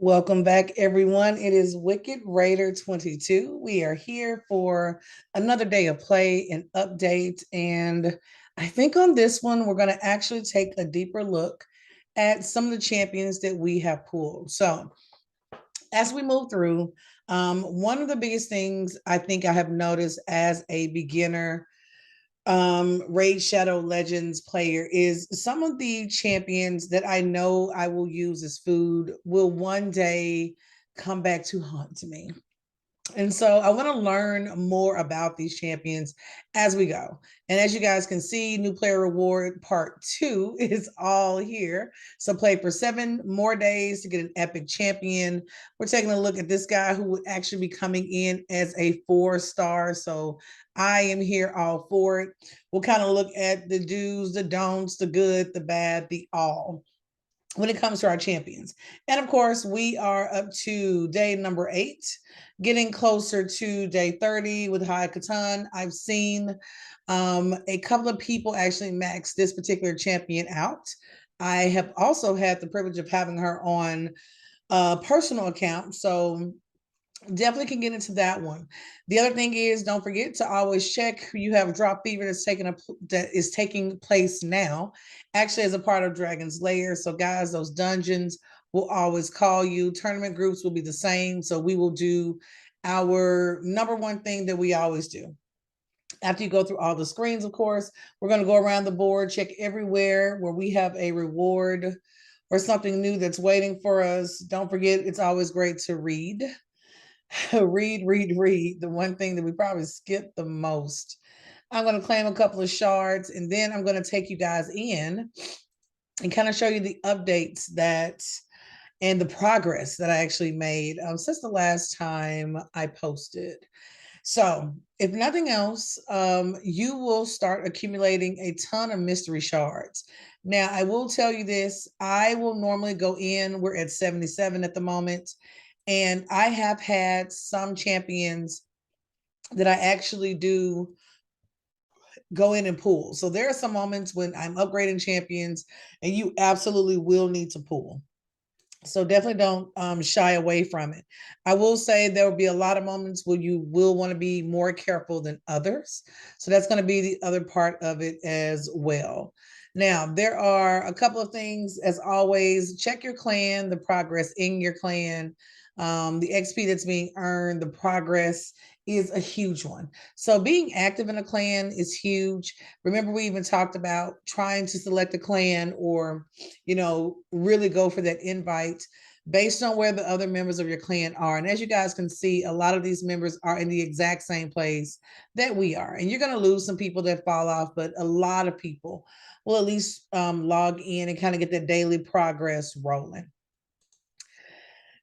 Welcome back, everyone. It is Wicked Raider 22. We are here for another day of play and update. And I think on this one, we're going to actually take a deeper look at some of the champions that we have pulled. So, as we move through, one of the biggest things I think I have noticed as a beginner Raid Shadow Legends player is some of the champions that I know I will use as food will one day come back to haunt me. And so I want to learn more about these champions as we go. And as you guys can see, new player reward part 2 is all here. So play for 7 more days to get an epic champion. We're taking a look at this guy who would actually be coming in as a 4-star. So I am here all for it. We'll kind of look at the do's, the don'ts, the good, the bad, the all when it comes to our champions. And of course, we are up to day number 8, getting closer to day 30 with High Katan. I've seen a couple of people actually max this particular champion out. I have also had the privilege of having her on a personal account. So definitely can get into that one. The other thing is, don't forget to always check who you have drop fever that is taking place now, actually as a part of Dragon's Lair. So guys, those dungeons will always call you. Tournament groups will be the same. So we will do our number one thing that we always do. After you go through all the screens, of course, we're going to go around the board, check everywhere where we have a reward or something new that's waiting for us. Don't forget, it's always great to read. Read. The one thing that we probably skip the most. I'm going to claim a couple of shards and then I'm going to take you guys in and kind of show you the updates that and the progress that I actually made since the last time I posted. So, if nothing else, you will start accumulating a ton of mystery shards. Now, I will tell you this, I will normally go in, we're at 77 at the moment, and I have had some champions that I actually do go in and pull. So there are some moments when I'm upgrading champions and you absolutely will need to pull. So definitely don't shy away from it. I will say there will be a lot of moments where you will want to be more careful than others. So that's going to be the other part of it as well. Now, there are a couple of things, as always, check your clan, the progress in your clan, the XP that's being earned, the progress is a huge one. So being active in a clan is huge. Remember, we even talked about trying to select a clan or, really go for that invite based on where the other members of your clan are. And as you guys can see, a lot of these members are in the exact same place that we are. And you're going to lose some people that fall off, but a lot of people will at least log in and kind of get that daily progress rolling.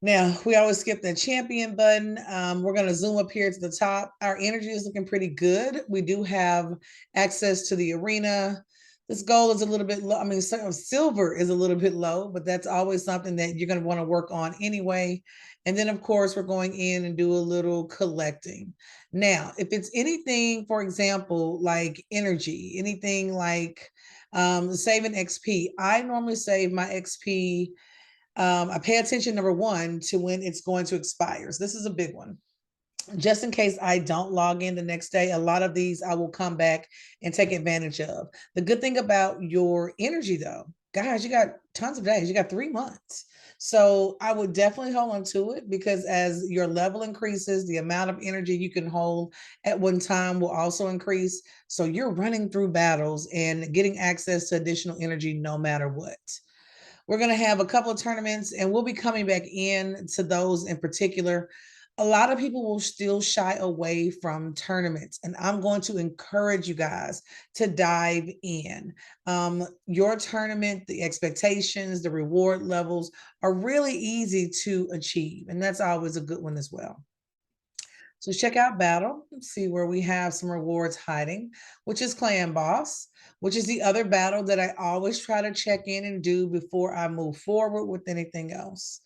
Now, we always skip the champion button. We're going to zoom up here to the top. Our energy is looking pretty good. We do have access to the arena. This gold is a little bit low. I mean, silver is a little bit low, but that's always something that you're going to want to work on anyway. And then, of course, we're going in and do a little collecting. Now, if it's anything, for example, like energy, anything like saving XP, I normally save my XP. I pay attention, number one, to when it's going to expire. So this is a big one. Just in case I don't log in the next day, a lot of these I will come back and take advantage of. The good thing about your energy, though, guys, you got tons of days. You got 3 months. So I would definitely hold on to it because as your level increases, the amount of energy you can hold at one time will also increase. So you're running through battles and getting access to additional energy no matter what. We're going to have a couple of tournaments and we'll be coming back in to those in particular. A lot of people will still shy away from tournaments, and I'm going to encourage you guys to dive in. Your tournament, the expectations, the reward levels are really easy to achieve, and that's always a good one as well. So check out Battle, see where we have some rewards hiding, which is Clan Boss, which is the other battle that I always try to check in and do before I move forward with anything else.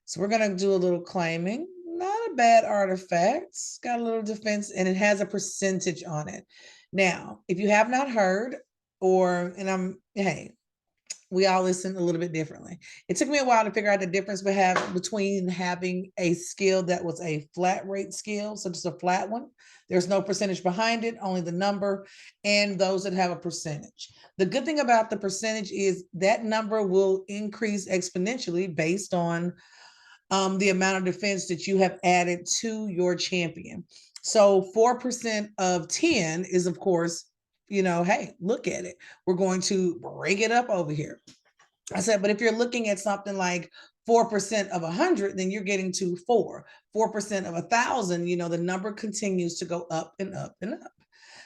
So we're going to do a little claiming. Not a bad artifact. It's got a little defense and it has a percentage on it. Now, if you have not heard, hey, we all listen a little bit differently. It took me a while to figure out the difference between having a scale that was a flat rate scale, so just a flat one. There's no percentage behind it, only the number, and those that have a percentage. The good thing about the percentage is that number will increase exponentially based on the amount of defense that you have added to your champion. So 4% of 10 is, of course, hey, look at it. We're going to break it up over here. I said, but if you're looking at something like 4% of 100, then you're getting to 4% of 1,000, the number continues to go up and up and up.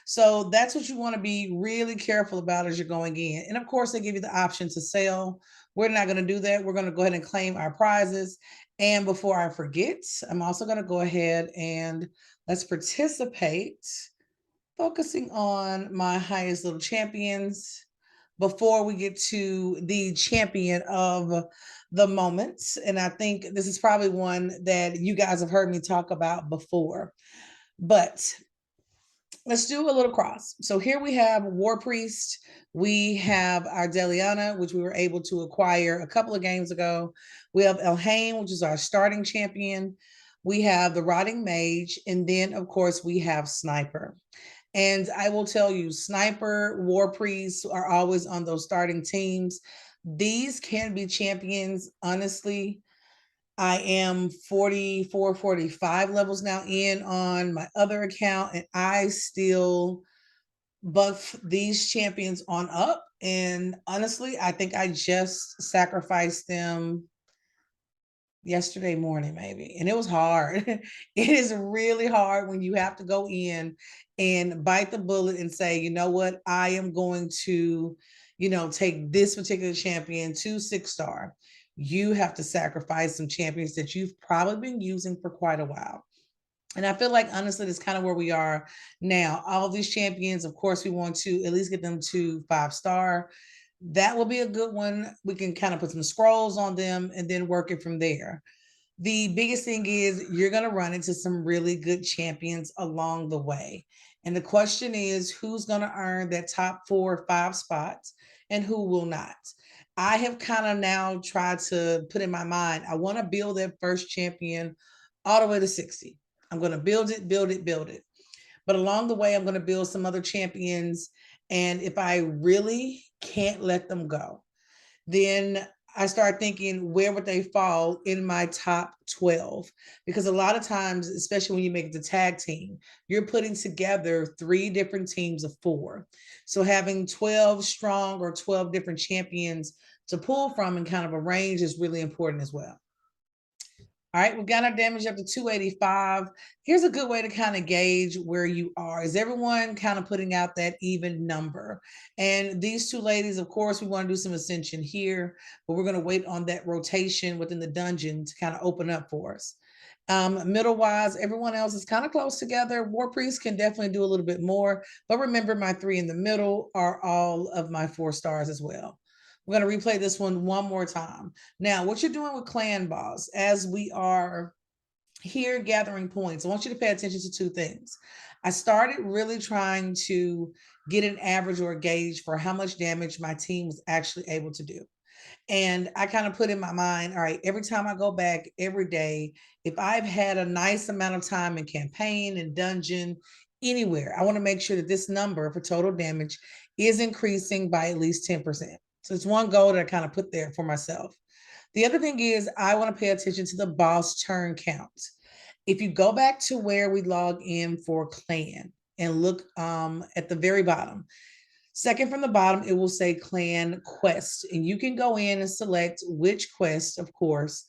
So that's what you want to be really careful about as you're going in. And of course, they give you the option to sell. We're not going to do that. We're going to go ahead and claim our prizes. And before I forget, I'm also going to go ahead and let's participate, focusing on my highest little champions before we get to the champion of the moments. And I think this is probably one that you guys have heard me talk about before, but let's do a little cross. So here we have War Priest. We have our Deliana, which we were able to acquire a couple of games ago. We have Elhain, which is our starting champion. We have the Rotting Mage. And then, of course, we have Sniper. And I will tell you, Sniper, War Priest are always on those starting teams. These can be champions, honestly. I am 44, 45 levels now in on my other account, and I still buff these champions on up. And honestly, I think I just sacrificed them yesterday morning, maybe. And it was hard. It is really hard when you have to go in and bite the bullet and say, you know what, I am going to, take this particular champion to 6-star. You have to sacrifice some champions that you've probably been using for quite a while. And I feel like, honestly, that's kind of where we are now. All of these champions, of course, we want to at least get them to 5-star. That will be a good one. We can kind of put some scrolls on them and then work it from there. The biggest thing is you're going to run into some really good champions along the way. And the question is, who's going to earn that top 4 or 5 spots and who will not? I have kind of now tried to put in my mind, I want to build that first champion all the way to 60. I'm going to build it, build it, build it. But along the way, I'm going to build some other champions. And if I really can't let them go, then I start thinking, where would they fall in my top 12? Because a lot of times, especially when you make the tag team, you're putting together 3 different teams of 4. So having 12 strong or 12 different champions to pull from and kind of a range is really important as well. All right, we've got our damage up to 285. Here's a good way to kind of gauge where you are. Is everyone kind of putting out that even number? And these 2 ladies, of course, we want to do some ascension here, but we're going to wait on that rotation within the dungeon to kind of open up for us. Middle wise, everyone else is kind of close together. War Priest can definitely do a little bit more, but remember, my 3 in the middle are all of my 4 stars as well. We're going to replay this one more time. Now, what you're doing with Clan Boss, as we are here gathering points, I want you to pay attention to 2 things. I started really trying to get an average or a gauge for how much damage my team was actually able to do. And I kind of put in my mind, all right, every time I go back every day, if I've had a nice amount of time in campaign and dungeon, anywhere, I want to make sure that this number for total damage is increasing by at least 10%. So it's one goal that I kind of put there for myself. The other thing is I want to pay attention to the boss turn count. If you go back to where we log in for clan and look at the very bottom, second from the bottom, it will say clan quest, and you can go in and select which quest, of course,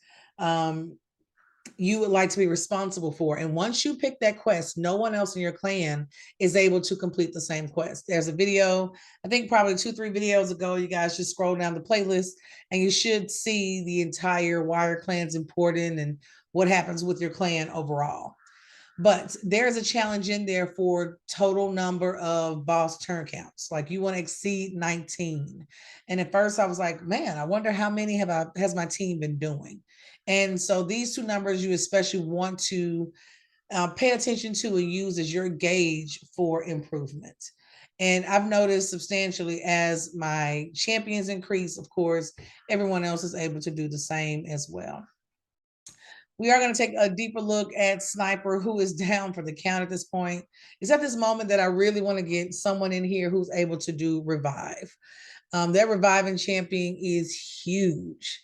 you would like to be responsible for. And once you pick that quest, no one else in your clan is able to complete the same quest. There's a video, I think probably 2-3 videos ago, you guys just scroll down the playlist and you should see the entire why are clans important and what happens with your clan overall. But there's a challenge in there for total number of boss turn counts. Like you want to exceed 19. And at first I was like, man, I wonder how many has my team been doing? And so these 2 numbers you especially want to pay attention to and use as your gauge for improvement. And I've noticed substantially as my champions increase, of course, everyone else is able to do the same as well. We are going to take a deeper look at Sniper, who is down for the count at this point. It's at this moment that I really want to get someone in here who's able to do revive. That reviving champion is huge.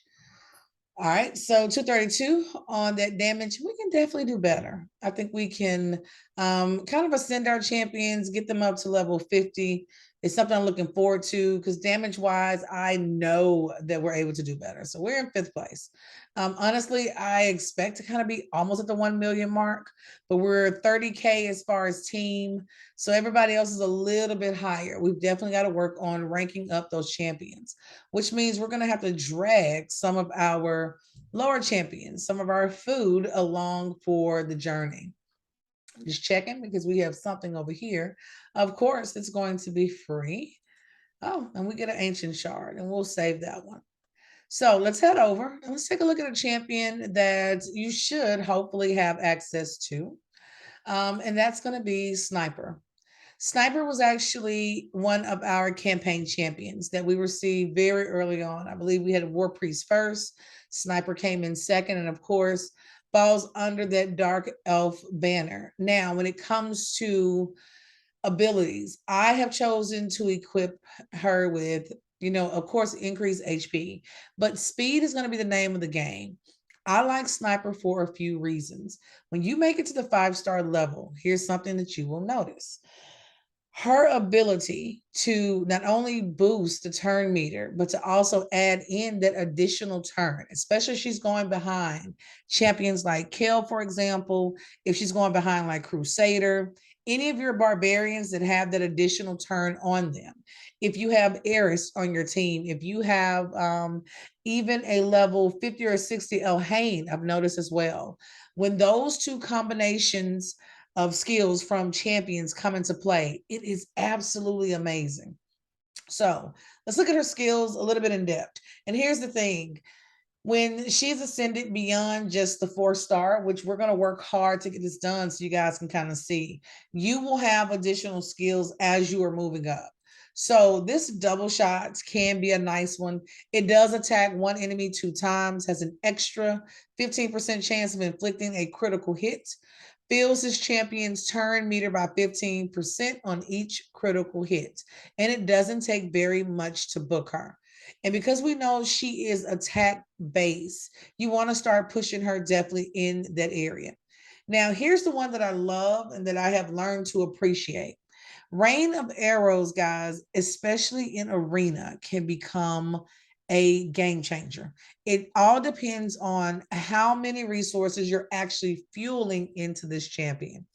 All right, so 232 on that damage. We can definitely do better. I think we can kind of ascend our champions, get them up to level 50. It's something I'm looking forward to because damage wise, I know that we're able to do better. So we're in 5th place. Honestly, I expect to kind of be almost at the 1 million mark, but we're 30K as far as team. So everybody else is a little bit higher. We've definitely got to work on ranking up those champions, which means we're going to have to drag some of our lower champions, some of our food along for the journey. Just checking because we have something over here. Of course, it's going to be free. Oh, and we get an ancient shard, and we'll save that one. So let's head over and let's take a look at a champion that you should hopefully have access to. And that's going to be Sniper. Sniper was actually one of our campaign champions that we received very early on. I believe we had War Priest first, Sniper came in second, and of course, falls under that Dark Elf banner. Now, when it comes to abilities, I have chosen to equip her with, of course, increased HP, but speed is going to be the name of the game. I like Sniper for a few reasons. When you make it to the 5-star level, here's something that you will notice. Her ability to not only boost the turn meter, but to also add in that additional turn, especially if she's going behind champions like Kale, for example, if she's going behind like Crusader, any of your barbarians that have that additional turn on them. If you have Eris on your team, if you have even a level 50 or 60 Elhain, I've noticed as well. When those two combinations of skills from champions come into play, it is absolutely amazing. So let's look at her skills a little bit in depth. And here's the thing. When she's ascended beyond just the 4-star, which we're going to work hard to get this done so you guys can kind of see, you will have additional skills as you are moving up. So this double shots can be a nice one. It does attack one enemy 2 times, has an extra 15% chance of inflicting a critical hit, fills his champion's turn meter by 15% on each critical hit, and it doesn't take very much to book her. And because we know she is attack base, you want to start pushing her definitely in that area. Now, here's the one that I love and that I have learned to appreciate. Rain of Arrows, guys, especially in arena, can become a game changer. It all depends on how many resources you're actually fueling into this champion.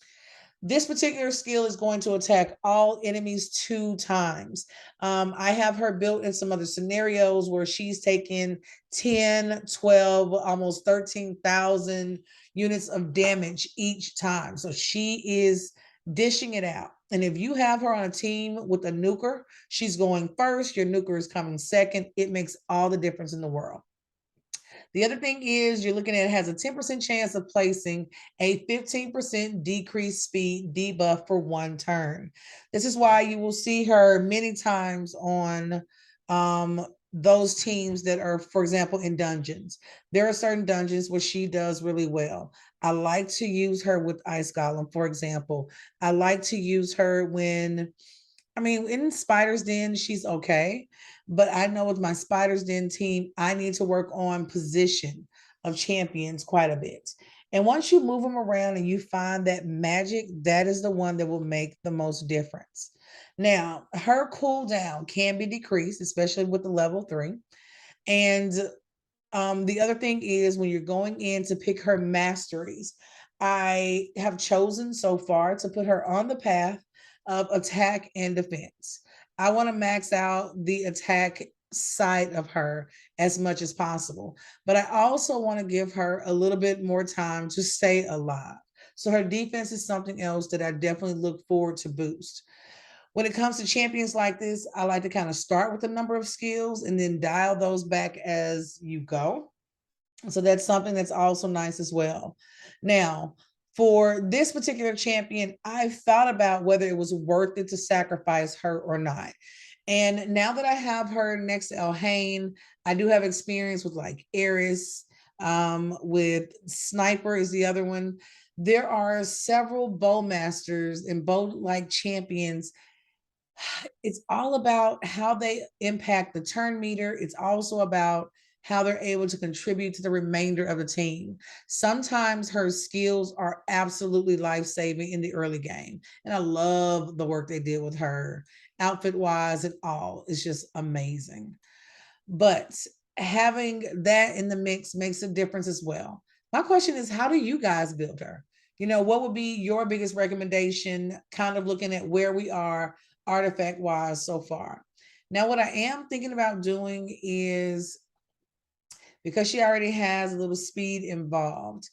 This particular skill is going to attack all enemies 2 times. I have her built in some other scenarios where she's taken 10, 12, almost 13,000 units of damage each time. So she is dishing it out. And if you have her on a team with a nuker, she's going first, your nuker is coming second. It makes all the difference in the world. The other thing is you're looking at it has a 10% chance of placing a 15% decreased speed debuff for 1 turn. This is why you will see her many times on those teams that are, for example, in dungeons. There are certain dungeons where she does really well. I like to use her with Ice Golem, for example. I like to use her when, in Spider's Den, she's okay. But I know with my Spider's Den team, I need to work on position of champions quite a bit. And once you move them around and you find that magic, that is the one that will make the most difference. Now, her cooldown can be decreased, especially with the level 3. And the other thing is when you're going in to pick her masteries, I have chosen so far to put her on the path of attack and defense. I want to max out the attack side of her as much as possible, but I also want to give her a little bit more time to stay alive. So her defense is something else that I definitely look forward to boost. When it comes to champions like this, I like to kind of start with a number of skills and then dial those back as you go. So that's something that's also nice as well. Now, For this particular champion, I thought about whether it was worth it to sacrifice her or not. And now that I have her next to Elhain, I do have experience with like Eris, with Sniper is the other one. There are several bowmasters and bow like champions. It's all about how they impact the turn meter. It's also about how they're able to contribute to the remainder of the team. Sometimes her skills are absolutely life-saving in the early game. And I love the work they did with her, outfit-wise and all. It's just amazing. But having that in the mix makes a difference as well. My question is, how do you guys build her? What would be your biggest recommendation, kind of looking at where we are artifact wise so far? Now, what I am thinking about doing is, because she already has a little speed involved,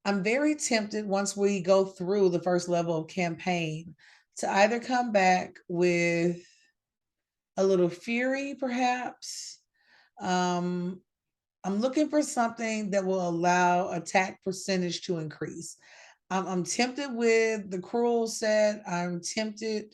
I'm very tempted once we go through the first level of campaign to either come back with a little fury, perhaps. Um, I'm looking for something that will allow attack percentage to increase. I'm tempted with the cruel set. I'm tempted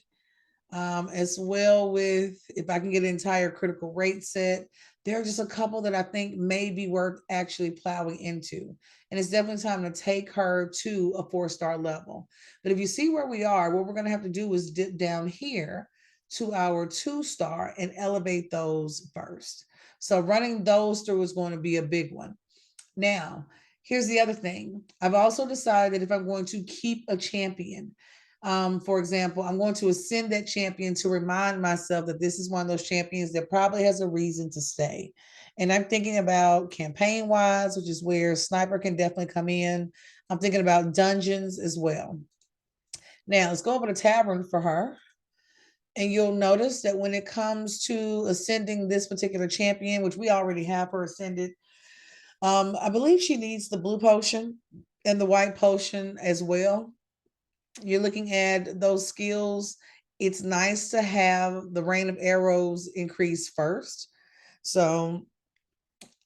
as well with if I can get an entire critical rate set. There are just a couple that I think may be worth actually plowing into. And it's definitely time to take her to a 4-star level. But if you see where we are, what we're going to have to do is dip down here to our 2-star and elevate those first. So running those through is going to be a big one. Now, here's the other thing. I've also decided that if I'm going to keep a champion, for example, I'm going to ascend that champion to remind myself that this is one of those champions that probably has a reason to stay. And I'm thinking about campaign wise, which is where Sniper can definitely come in. I'm thinking about dungeons as well. Now, let's go over to Tavern for her. And you'll notice that when it comes to ascending this particular champion, which we already have her ascended, I believe she needs the blue potion and the white potion as well. You're looking at those skills. It's nice to have the rain of arrows increase first. So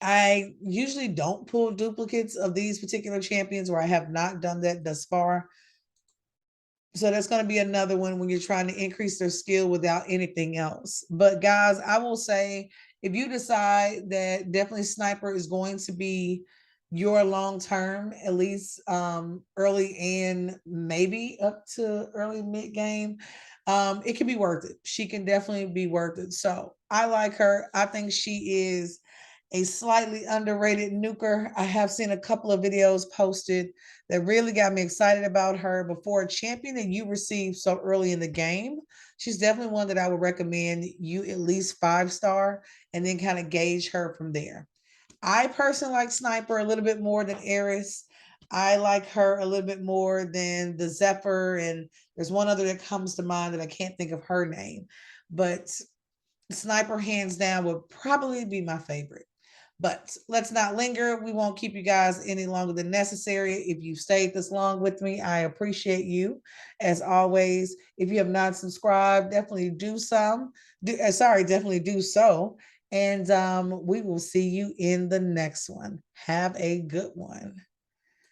I usually don't pull duplicates of these particular champions, or I have not done that thus far. So that's going to be another one when you're trying to increase their skill without anything else. But guys, I will say, if you decide that definitely Sniper is going to be your long term, at least early and maybe up to early mid game, it can be worth it. She can definitely be worth it. So I like her. I think she is a slightly underrated nuker. I have seen a couple of videos posted that really got me excited about her. Before a champion that you received so early in the game, she's definitely one that I would recommend you at least 5-star and then kind of gauge her from there. I personally like Sniper a little bit more than Eris. I like her a little bit more than the Zephyr, and there's one other that comes to mind that I can't think of her name, but Sniper hands down would probably be my favorite. But let's not linger. We won't keep you guys any longer than necessary. If you've stayed this long with me, I appreciate you. As always, if you have not subscribed, definitely do some. Definitely do so. And we will see you in the next one. Have a good one.